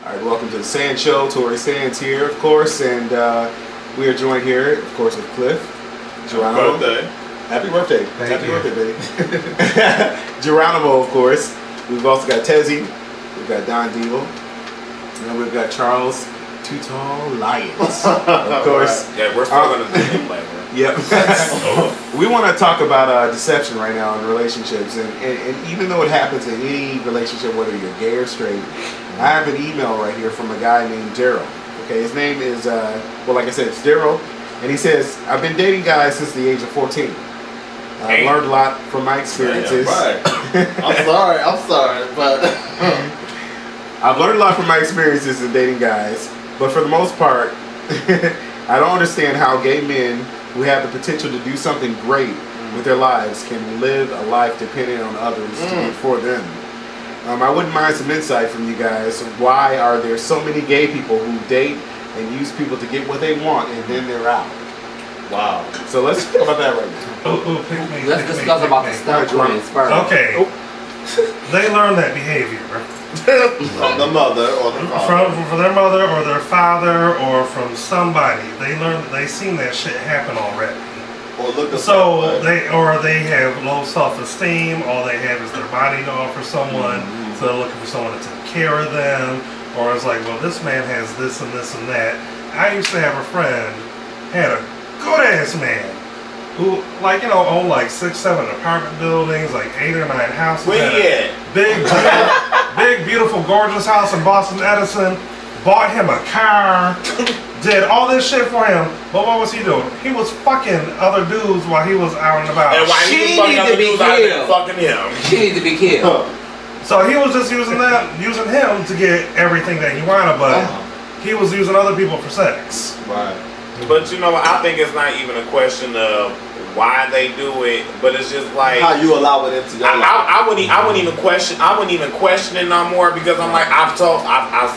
Alright, welcome to the SHO Show. Tori Sanz here, of course, and we are joined here, of course, with Cliff. Geronimo. Happy birthday. Happy birthday, baby. Geronimo, of course. We've also got Tezzie. We've got Divo. And we've got Charles Too Tall Lyons. Of course. Right. Yeah, we're still going to do it later. Yep. We want to talk about deception right now in relationships, and even though it happens in any relationship, whether you're gay or straight, I have an email right here from a guy named Daryl. Okay, his name is, well, like I said, it's Daryl, and he says, I've been dating guys since the age of 14. I've learned a lot from my experiences. Yeah, right. I'm sorry, but I've learned a lot from my experiences in dating guys, but for the most part, I don't understand how gay men who have the potential to do something great with their lives can live a life dependent on others to do it for them. I wouldn't mind some insight from you guys. Why are there so many gay people who date and use people to get what they want and then they're out? Wow. So let's talk about that right now. Let's discuss about the stunt twins first. Okay. They learn that behavior from the mother or the father. From their mother or their father or from somebody. They seen that shit happen already. Or look at they have low self-esteem. All they have is their body to offer someone. So they're looking for someone to take care of them. Or it's like, well, this man has this and this and that. I used to have a friend had a good ass man who, like, you know, owned like 6, 7 apartment buildings, like 8 or 9 houses. Where he at? Big, beautiful, gorgeous house in Boston Edison. Bought him a car. Did all this shit for him. But what was he doing? He was fucking other dudes while he was out and about. And while he was fucking other dudes, I was fucking him. She needs to be killed. So he was just using him to get everything that he wanted, but he was using other people for sex. Right. But you know what? I think it's not even a question of why they do it, but it's just like how you allow it into your life. I wouldn't even question it no more, because I'm like, I've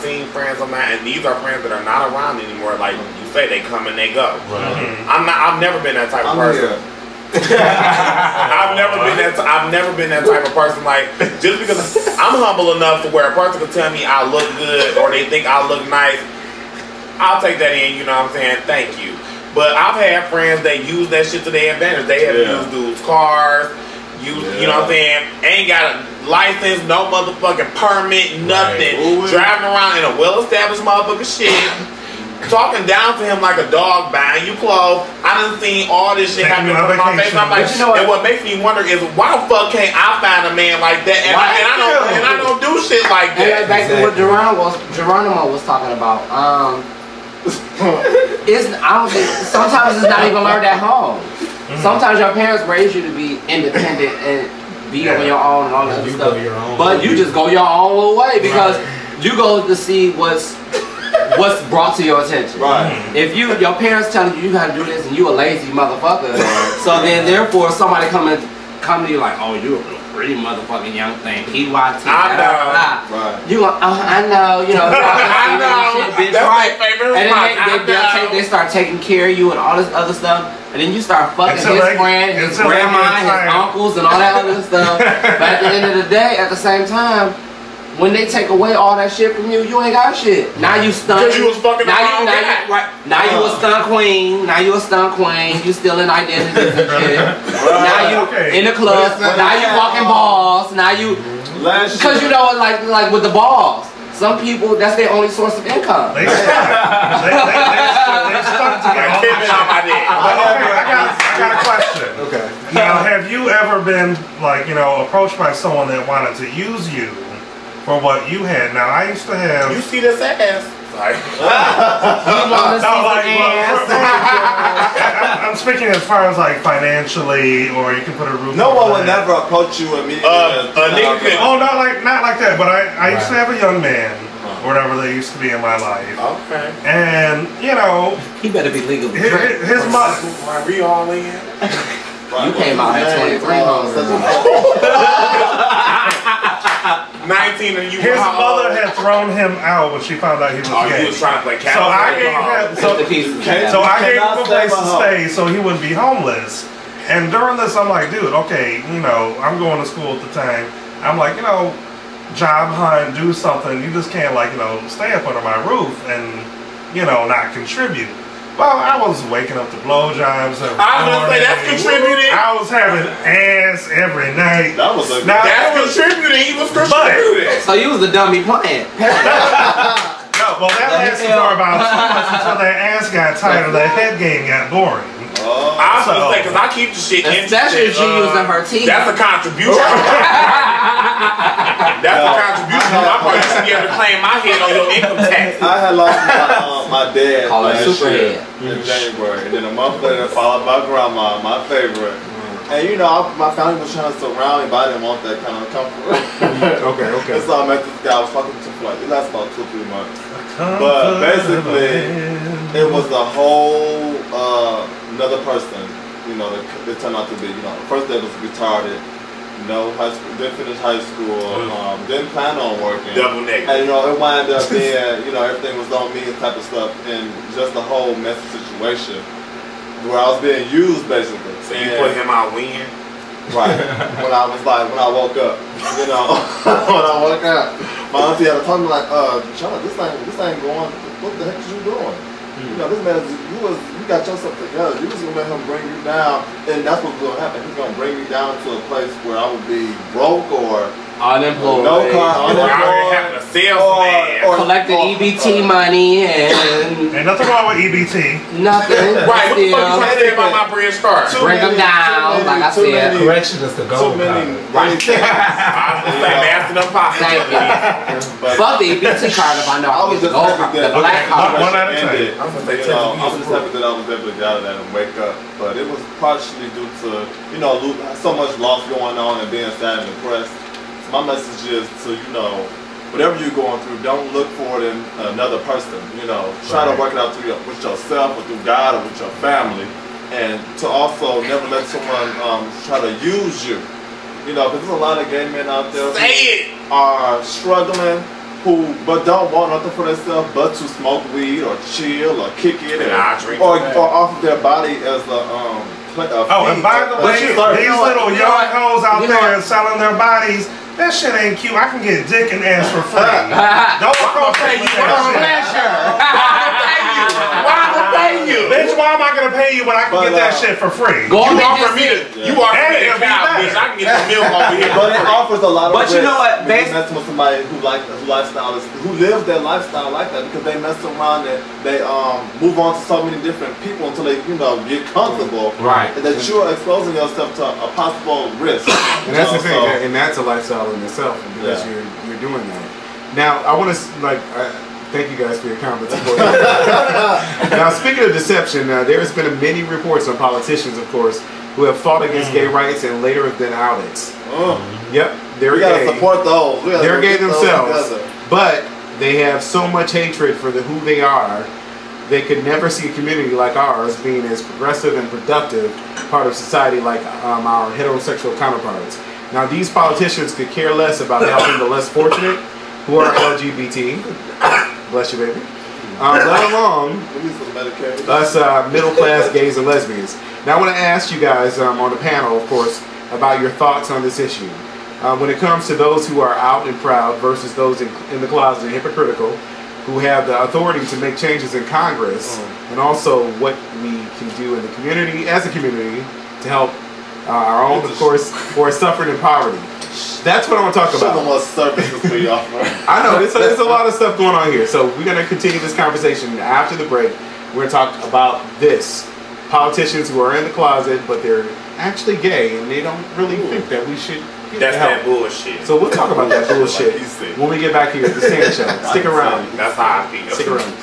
seen friends of mine, and these are friends that are not around anymore. Like you say, they come and they go. Right. I've never been that type of person. I've never been that type of person. Like, just because I'm humble enough to where a person can tell me I look good or they think I look nice, I'll take that in, you know what I'm saying? Thank you. But I've had friends that use that shit to their advantage. They have used dudes' cars, you know what I'm saying? Ain't got a license, no motherfucking permit, nothing. Right. Driving around in a well-established motherfucking shit. Talking down to him like a dog, buying you clothes. I done seen all this shit happen in front of my face. I'm like, and what makes me wonder is, why the fuck can't I find a man like that? And I don't do shit like that. And back to what Geronimo was talking about. Sometimes it's not even learned at home. Sometimes your parents raise you to be independent and be on your own and all that stuff. But you just go your own little way because you go to see what's brought to your attention. Right. If your parents telling you gotta do this and you a lazy motherfucker, so then therefore somebody come to you like, oh, you a pretty motherfucking young thing. PYT. I know. Right. You go, I know. You know. I know. Shit, bitch, That's right. my favorite And then they start taking care of you and all this other stuff. And then you start fucking his friend, his grandma, his uncles, and all that other stuff. But at the end of the day, at the same time, when they take away all that shit from you, you ain't got shit. Now you stunned. Because you was fucking now you a stunt queen. Now you a stunt queen. You still in identities and shit. Now you in the club. Now you walking balls. Now you, because you know, like with the balls, some people that's their only source of income. They stuck. they stuck together. I got a question. Okay. Now, have you ever been like, you know, approached by someone that wanted to use you for what you had? Now, I used to have. You see this ass? Sorry. I'm speaking as far as like financially, or you can put a roof. No one would never approach you immediately. Not like that. But I used to have a young man, or whatever they used to be in my life. Okay. And you know, he better be legal. His mother. Are we all in? You came out at 23. 19 and you. His mother had thrown him out when she found out he was gay. He was trying to play so I gave him a place to stay so he wouldn't be homeless. And during this, I'm like, dude, okay, you know, I'm going to school at the time. I'm like, you know, job hunt, do something. You just can't, like, you know, stay up under my roof and, you know, not contribute. Well, I was waking up to blowjobs. I was gonna say that's contributing. I was having ass every night. That was a that's contributing. He was contributing. So you was the dummy playing. No, well, that lasted for about 2 months until that ass got tired and that head game got boring. I was gonna say, because I keep the shit in. Especially if she using her teeth. That's a contribution. That's a contribution on my part. You should be able to claim my head on your income tax. I had lost my dad last year in January, and then a month later, followed by grandma, my favorite. And you know, my family was trying to surround me, but I didn't want that kind of comfort. Okay. And so I met this guy. I was fucking to like it lasted about 2 or 3 months. But basically, it was a whole another person. You know, it turned out to be. You know, the first day was retarded. No high school, didn't finish high school. Didn't plan on working. Double negative. And you know, it wound up being, you know, everything was on me and type of stuff, and just the whole messy situation where I was being used basically. So you put him out when? Right. when I woke up, you know, when I woke up, my auntie had to tell me like, Charlotte, this ain't going. What the heck is you doing? You know, this man, you got yourself together. You was gonna let him bring you down, and that's what's gonna happen. He's gonna bring me down to a place where I would be broke or unemployed, no car, having a salesman, or collecting EBT money and ain't nothing wrong with EBT. Nothing. Right. What the fuck you trying to say about my bridge card? Bring them down, like I said. Correction is the gold card. Right. I was gonna say master them pockets. Thank you. Fuck the EBT card if I know I was the gold card, the black card. One at a time. I was just happy that I was able to get out of that and wake up. But it was partially due to, you know, so much loss going on and being sad and depressed. So my message is to, you know, whatever you're going through, don't look for it in another person. You know, try to work it out through with yourself or through God or with your family. And to also never let someone try to use you. You know, because there's a lot of gay men out there who are struggling, but don't want nothing for themselves but to smoke weed or chill or kick it or offer their body as a and by the way, these little young hoes out there selling their bodies, that shit ain't cute. I can get dick and ass for free. Don't approach me with that shit. Why am I pay you? Bitch, why am I gonna pay you when I can get that shit for free? You offer me a cow, bitch. I can get some milk over here. But it offers a lot of risk. But you know what? Messing with somebody who lives their lifestyle like that because they mess around and they move on to so many different people until they, you know, get comfortable. Right. And that you're exposing yourself to a possible risk. And that's the thing, and that's a lifestyle in itself because you're doing that. Now, I want to thank you guys for your comments. Now, speaking of deception, there has been many reports on politicians, of course, who have fought against gay rights and later have been outed. Yep, they're we gotta support those. They're gay themselves, but they have so much hatred for who they are. They could never see a community like ours being as progressive and productive part of society like our heterosexual counterparts. Now, these politicians could care less about helping the less fortunate who are LGBT. Bless you, baby. Let alone us middle-class gays and lesbians. Now, I want to ask you guys on the panel, of course, about your thoughts on this issue. When it comes to those who are out and proud versus those in the closet and hypocritical, who have the authority to make changes in Congress, and also what we can do in the community, as a community, to help our own, of course, who are suffering in poverty. That's what I want to talk about. Show them what services we offer. I know, there's a lot of stuff going on here. So we're going to continue this conversation after the break. We're going to talk about this. Politicians who are in the closet, but they're actually gay, and they don't really think that we should get help. That bullshit. So we'll talk about that bullshit when we get back here at the SHO. Stick around. That's how I feel. Stick around.